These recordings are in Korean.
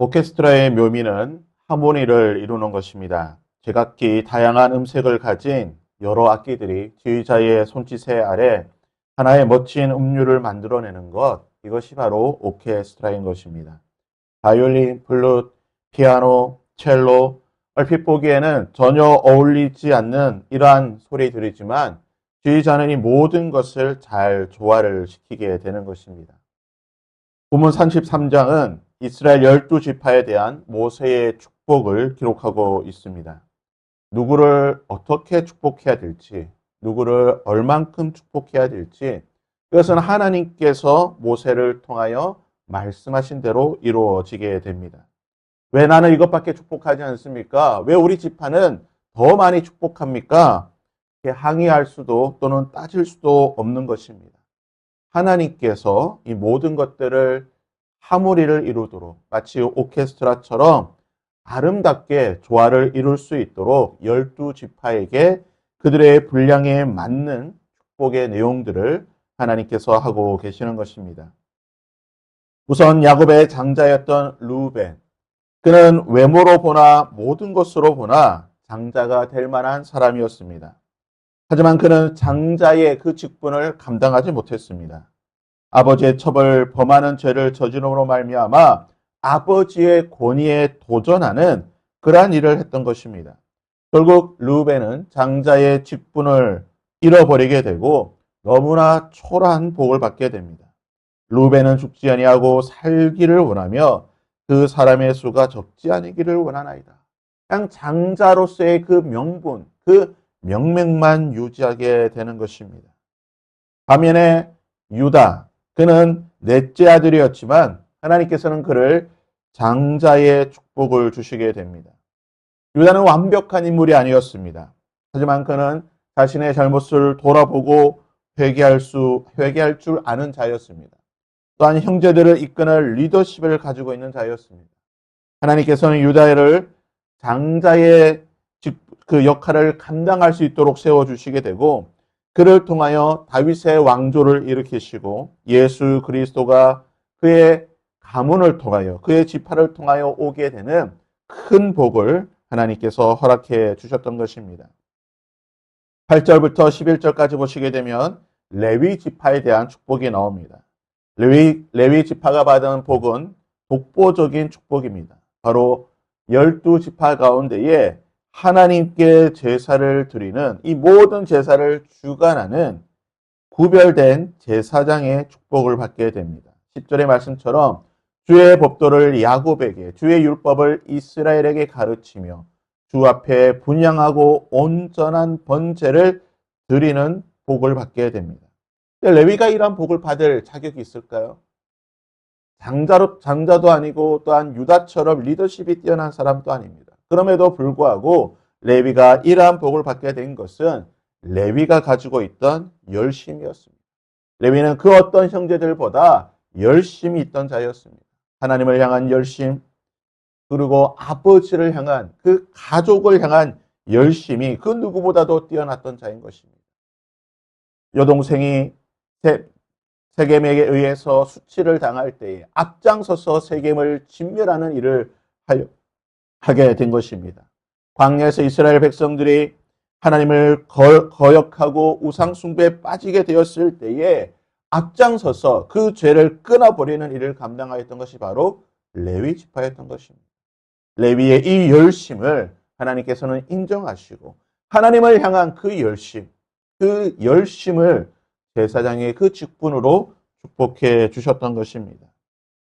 오케스트라의 묘미는 하모니를 이루는 것입니다. 제각기 다양한 음색을 가진 여러 악기들이 지휘자의 손짓에 아래 하나의 멋진 음률을 만들어내는 것, 이것이 바로 오케스트라인 것입니다. 바이올린, 플룻, 피아노, 첼로, 얼핏 보기에는 전혀 어울리지 않는 이러한 소리들이지만 지휘자는 이 모든 것을 잘 조화를 시키게 되는 것입니다. 본문 33장은 이스라엘 12지파에 대한 모세의 축복을 기록하고 있습니다. 누구를 어떻게 축복해야 될지, 누구를 얼만큼 축복해야 될지, 그것은 하나님께서 모세를 통하여 말씀하신 대로 이루어지게 됩니다. 왜 나는 이것밖에 축복하지 않습니까? 왜 우리 지파는 더 많이 축복합니까? 항의할 수도 또는 따질 수도 없는 것입니다. 하나님께서 이 모든 것들을 하모니를 이루도록 마치 오케스트라처럼 아름답게 조화를 이룰 수 있도록 12지파에게 그들의 분량에 맞는 축복의 내용들을 하나님께서 하고 계시는 것입니다. 우선 야곱의 장자였던 르우벤, 그는 외모로 보나 모든 것으로 보나 장자가 될 만한 사람이었습니다. 하지만 그는 장자의 그 직분을 감당하지 못했습니다. 아버지의 첩을 범하는 죄를 저지름으로 말미암아 아버지의 권위에 도전하는 그러한 일을 했던 것입니다. 결국 르우벤은 장자의 직분을 잃어버리게 되고 너무나 초라한 복을 받게 됩니다. 르우벤은 죽지 아니하고 살기를 원하며 그 사람의 수가 적지 아니기를 원하나이다. 그냥 장자로서의 그 명분, 그 명맥만 유지하게 되는 것입니다. 반면에 유다, 그는 넷째 아들이었지만 하나님께서는 그를 장자의 축복을 주시게 됩니다. 유다는 완벽한 인물이 아니었습니다. 하지만 그는 자신의 잘못을 돌아보고 회개할 줄 아는 자였습니다. 또한 형제들을 이끄는 리더십을 가지고 있는 자였습니다. 하나님께서는 유다를 장자의 그 역할을 감당할 수 있도록 세워주시게 되고 그를 통하여 다윗의 왕조를 일으키시고 예수 그리스도가 그의 가문을 통하여 그의 지파를 통하여 오게 되는 큰 복을 하나님께서 허락해 주셨던 것입니다. 8절부터 11절까지 보시게 되면 레위 지파에 대한 축복이 나옵니다. 레위 지파가 받은 복은 독보적인 축복입니다. 바로 12지파 가운데에 하나님께 제사를 드리는 이 모든 제사를 주관하는 구별된 제사장의 축복을 받게 됩니다. 10절의 말씀처럼 주의 법도를 야곱에게, 주의 율법을 이스라엘에게 가르치며 주 앞에 분양하고 온전한 번제를 드리는 복을 받게 됩니다. 레위가 이러한 복을 받을 자격이 있을까요? 장자도 아니고 또한 유다처럼 리더십이 뛰어난 사람도 아닙니다. 그럼에도 불구하고 레위가 이러한 복을 받게 된 것은 레위가 가지고 있던 열심이었습니다. 레위는 그 어떤 형제들보다 열심이 있던 자였습니다. 하나님을 향한 열심, 그리고 아버지를 향한 그 가족을 향한 열심이 그 누구보다도 뛰어났던 자인 것입니다. 여동생이 세겜에게 의해서 수치를 당할 때에 앞장서서 세겜을 진멸하는 일을 하게 된 것입니다. 광야에서 이스라엘 백성들이 하나님을 거역하고 우상 숭배에 빠지게 되었을 때에 앞장서서 그 죄를 끊어버리는 일을 감당하였던 것이 바로 레위 지파였던 것입니다. 레위의 이 열심을 하나님께서는 인정하시고 하나님을 향한 그 열심을 제사장의 그 직분으로 축복해 주셨던 것입니다.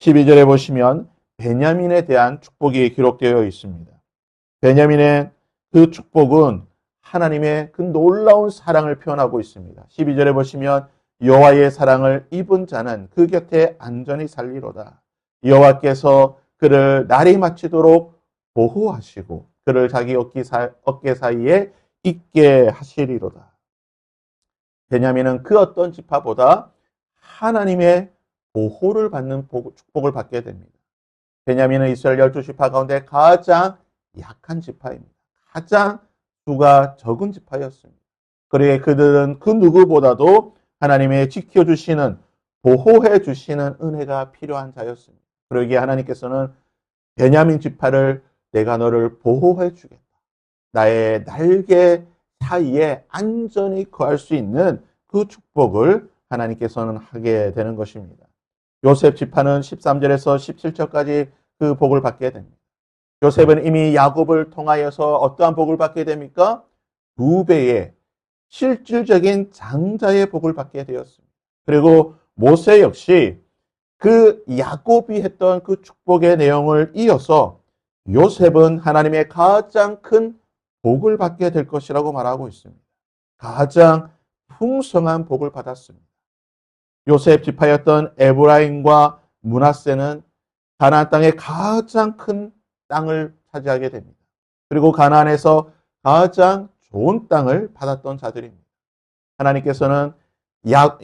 12절에 보시면 베냐민에 대한 축복이 기록되어 있습니다. 베냐민의 그 축복은 하나님의 그 놀라운 사랑을 표현하고 있습니다. 12절에 보시면 여호와의 사랑을 입은 자는 그 곁에 안전히 살리로다. 여호와께서 그를 날이 마치도록 보호하시고 그를 자기 어깨 사이에 있게 하시리로다. 베냐민은 그 어떤 지파보다 하나님의 보호를 받는 축복을 받게 됩니다. 베냐민은 이스라엘 12지파 가운데 가장 약한 지파입니다. 가장 수가 적은 지파였습니다. 그러기에 그들은 그 누구보다도 하나님의 지켜주시는, 보호해 주시는 은혜가 필요한 자였습니다. 그러기에 하나님께서는 베냐민 지파를 내가 너를 보호해 주겠다. 나의 날개 사이에 안전히 거할 수 있는 그 축복을 하나님께서는 하게 되는 것입니다. 요셉 지파는 13절에서 17절까지 그 복을 받게 됩니다. 요셉은 이미 야곱을 통하여서 어떠한 복을 받게 됩니까? 2배의 실질적인 장자의 복을 받게 되었습니다. 그리고 모세 역시 그 야곱이 했던 그 축복의 내용을 이어서 요셉은 하나님의 가장 큰 복을 받게 될 것이라고 말하고 있습니다. 가장 풍성한 복을 받았습니다. 요셉 지파였던 에브라임과 므낫세는 가나안 땅의 가장 큰 땅을 차지하게 됩니다. 그리고 가나안에서 가장 좋은 땅을 받았던 자들입니다. 하나님께서는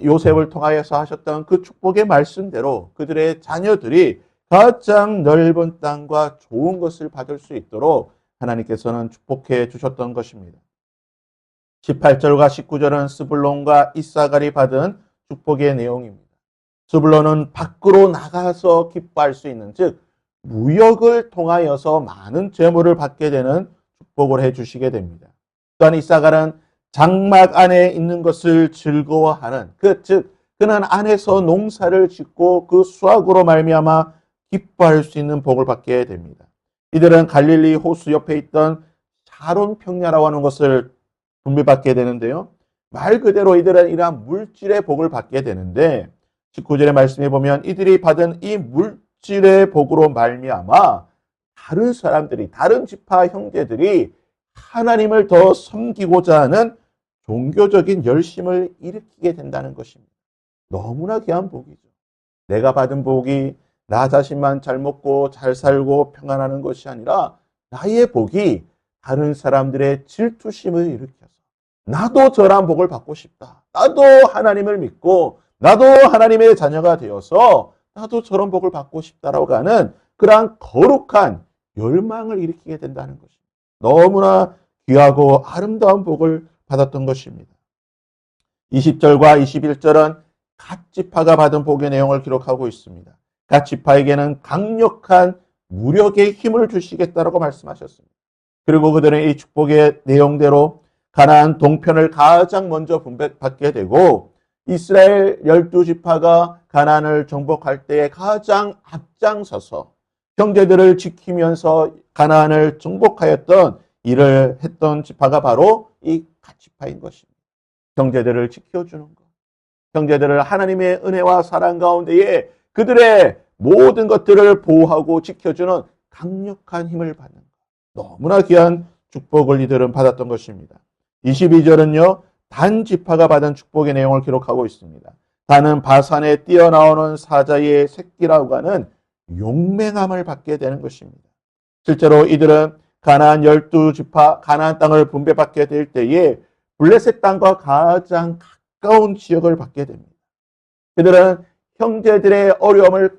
요셉을 통하여서 하셨던 그 축복의 말씀대로 그들의 자녀들이 가장 넓은 땅과 좋은 것을 받을 수 있도록 하나님께서는 축복해 주셨던 것입니다. 18절과 19절은 스불론과 이사갈이 받은 축복의 내용입니다. 스불론은 밖으로 나가서 기뻐할 수 있는, 즉 무역을 통하여서 많은 재물을 받게 되는 축복을 해주시게 됩니다. 또한 이사갈은 장막 안에 있는 것을 즐거워하는, 즉 그는 안에서 농사를 짓고 그 수확으로 말미암아 기뻐할 수 있는 복을 받게 됩니다. 이들은 갈릴리 호수 옆에 있던 샤론 평야라고 하는 것을 분배받게 되는데요. 말 그대로 이들은 이러한 물질의 복을 받게 되는데 19절의 말씀에 보면 이들이 받은 이 물질의 복으로 말미암아 다른 사람들이, 다른 지파 형제들이 하나님을 더 섬기고자 하는 종교적인 열심을 일으키게 된다는 것입니다. 너무나 귀한 복이죠. 내가 받은 복이 나 자신만 잘 먹고 잘 살고 평안하는 것이 아니라 나의 복이 다른 사람들의 질투심을 일으켜서 나도 저런 복을 받고 싶다. 나도 하나님을 믿고 나도 하나님의 자녀가 되어서 나도 저런 복을 받고 싶다라고 하는 그러한 거룩한 열망을 일으키게 된다는 것입니다. 너무나 귀하고 아름다운 복을 받았던 것입니다. 20절과 21절은 갓 지파가 받은 복의 내용을 기록하고 있습니다. 갓 지파에게는 강력한 무력의 힘을 주시겠다라고 말씀하셨습니다. 그리고 그들은 이 축복의 내용대로 가나안 동편을 가장 먼저 분배받게 되고 이스라엘 12지파가 가나안을 정복할 때에 가장 앞장서서 형제들을 지키면서 가나안을 정복하였던 일을 했던 지파가 바로 이 갓 지파인 것입니다. 형제들을 지켜주는 것, 형제들을 하나님의 은혜와 사랑 가운데에 그들의 모든 것들을 보호하고 지켜주는 강력한 힘을 받는 것, 너무나 귀한 축복을 이들은 받았던 것입니다. 22절은요, 단 지파가 받은 축복의 내용을 기록하고 있습니다. 단은 바산에 뛰어나오는 사자의 새끼라고 하는 용맹함을 받게 되는 것입니다. 실제로 이들은 가나안 12지파 가나안 땅을 분배받게 될 때에 블레셋 땅과 가장 가까운 지역을 받게 됩니다. 그들은 형제들의 어려움을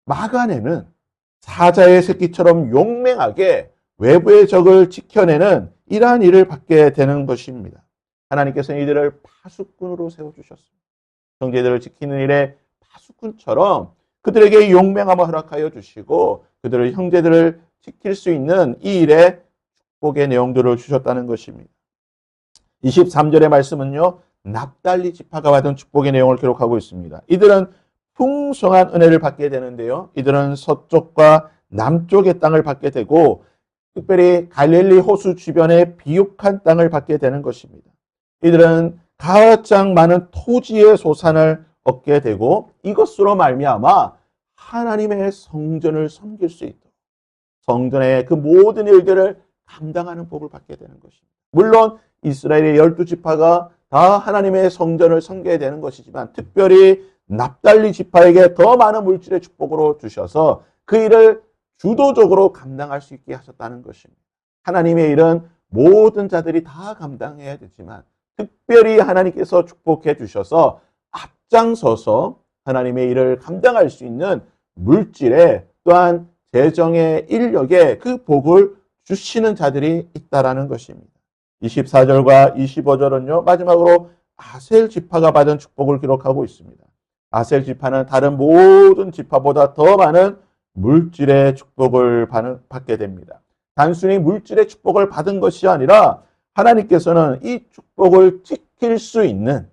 막아내는 사자의 새끼처럼 용맹하게 외부의 적을 지켜내는 이러한 일을 받게 되는 것입니다. 하나님께서는 이들을 파수꾼으로 세워주셨습니다. 형제들을 지키는 일에 파수꾼처럼 그들에게 용맹함을 허락하여 주시고 그들의 형제들을 지킬 수 있는 이 일에 축복의 내용들을 주셨다는 것입니다. 23절의 말씀은요, 납달리 지파가 받은 축복의 내용을 기록하고 있습니다. 이들은 풍성한 은혜를 받게 되는데요. 이들은 서쪽과 남쪽의 땅을 받게 되고 특별히 갈릴리 호수 주변의 비옥한 땅을 받게 되는 것입니다. 이들은 가장 많은 토지의 소산을 얻게 되고 이것으로 말미암아 하나님의 성전을 섬길 수 있도록 성전의 그 모든 일들을 감당하는 복을 받게 되는 것입니다. 물론 이스라엘의 12지파가 다 하나님의 성전을 섬겨야 되는 것이지만 특별히 납달리 지파에게 더 많은 물질의 축복으로 주셔서 그 일을 주도적으로 감당할 수 있게 하셨다는 것입니다. 하나님의 일은 모든 자들이 다 감당해야 되지만 특별히 하나님께서 축복해 주셔서 앞장서서 하나님의 일을 감당할 수 있는 물질에 또한 재정의 인력에 그 복을 주시는 자들이 있다라는 것입니다. 24절과 25절은요. 마지막으로 아셀 지파가 받은 축복을 기록하고 있습니다. 아셀 지파는 다른 모든 지파보다 더 많은 물질의 축복을 받게 됩니다. 단순히 물질의 축복을 받은 것이 아니라 하나님께서는 이 축복을 지킬 수 있는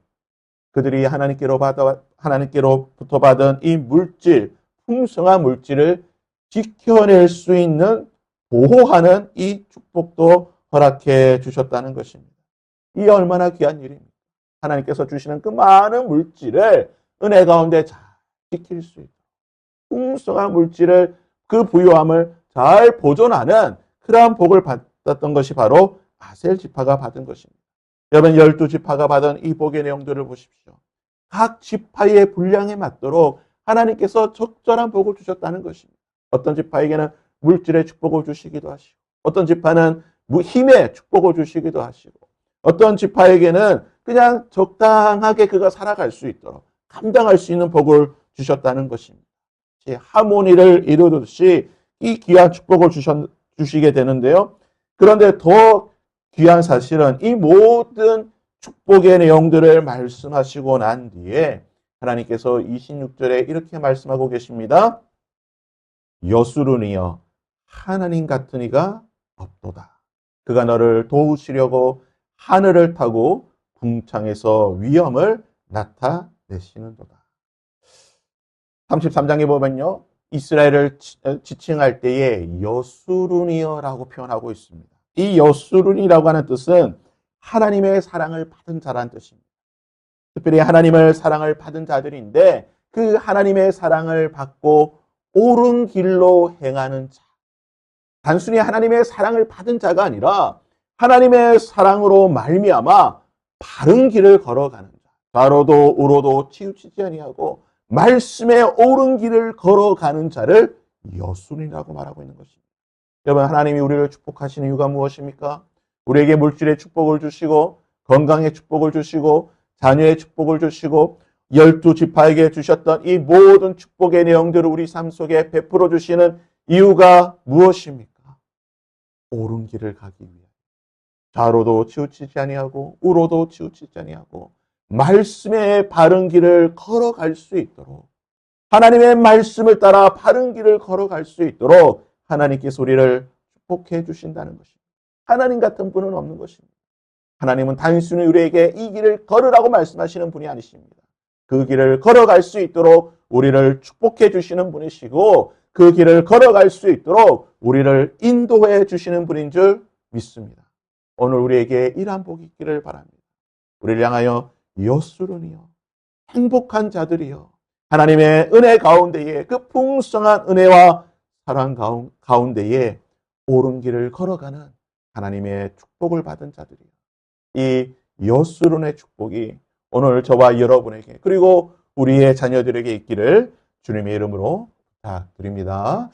그들이 하나님께로부터 받은 이 물질, 풍성한 물질을 지켜낼 수 있는 보호하는 이 축복도 허락해 주셨다는 것입니다. 이 얼마나 귀한 일입니까? 하나님께서 주시는 그 많은 물질을 은혜 가운데 잘 지킬 수 있도록 풍성한 물질을 그 부유함을 잘 보존하는 그러한 복을 받았던 것이 바로 아셀 지파가 받은 것입니다. 여러분 12지파가 받은 이 복의 내용들을 보십시오. 각 지파의 분량에 맞도록 하나님께서 적절한 복을 주셨다는 것입니다. 어떤 지파에게는 물질의 축복을 주시기도 하시고 어떤 지파는 힘의 축복을 주시기도 하시고 어떤 지파에게는 그냥 적당하게 그가 살아갈 수 있도록 감당할 수 있는 복을 주셨다는 것입니다. 하모니를 이루듯이 이 귀한 축복을 주시게 되는데요. 그런데 더 귀한 사실은 이 모든 축복의 내용들을 말씀하시고 난 뒤에 하나님께서 26절에 이렇게 말씀하고 계십니다. 여수르니여 하나님 같은 이가 없도다. 그가 너를 도우시려고 하늘을 타고 궁창에서 위엄을 나타내시는도다. 33장에 보면요. 이스라엘을 지칭할 때에 여수르니여라고 표현하고 있습니다. 이 여수르니라고 하는 뜻은 하나님의 사랑을 받은 자라는 뜻입니다. 특별히 하나님의 사랑을 받은 자들인데 그 하나님의 사랑을 받고 옳은 길로 행하는 자. 단순히 하나님의 사랑을 받은 자가 아니라 하나님의 사랑으로 말미암아 바른 길을 걸어가는 자. 좌로도 우로도 치우치지 아니하고 말씀의 옳은 길을 걸어가는 자를 여순이라고 말하고 있는 것입니다. 여러분 하나님이 우리를 축복하시는 이유가 무엇입니까? 우리에게 물질의 축복을 주시고 건강의 축복을 주시고 자녀의 축복을 주시고 12지파에게 주셨던 이 모든 축복의 내용들을 우리 삶 속에 베풀어 주시는 이유가 무엇입니까? 옳은 길을 가기 위해 좌로도 치우치지 아니하고 우로도 치우치지 아니하고 말씀의 바른 길을 걸어갈 수 있도록 하나님의 말씀을 따라 바른 길을 걸어갈 수 있도록 하나님께서 우리를 축복해 주신다는 것입니다. 하나님 같은 분은 없는 것입니다. 하나님은 단순히 우리에게 이 길을 걸으라고 말씀하시는 분이 아니십니다. 그 길을 걸어갈 수 있도록 우리를 축복해 주시는 분이시고 그 길을 걸어갈 수 있도록 우리를 인도해 주시는 분인 줄 믿습니다. 오늘 우리에게 이러한 복이 있기를 바랍니다. 우리를 향하여 여수르니여 행복한 자들이여 하나님의 은혜 가운데에 그 풍성한 은혜와 사랑 가운데에 옳은 길을 걸어가는 하나님의 축복을 받은 자들이여 이 여수론의 축복이 오늘 저와 여러분에게 그리고 우리의 자녀들에게 있기를 주님의 이름으로 부탁드립니다.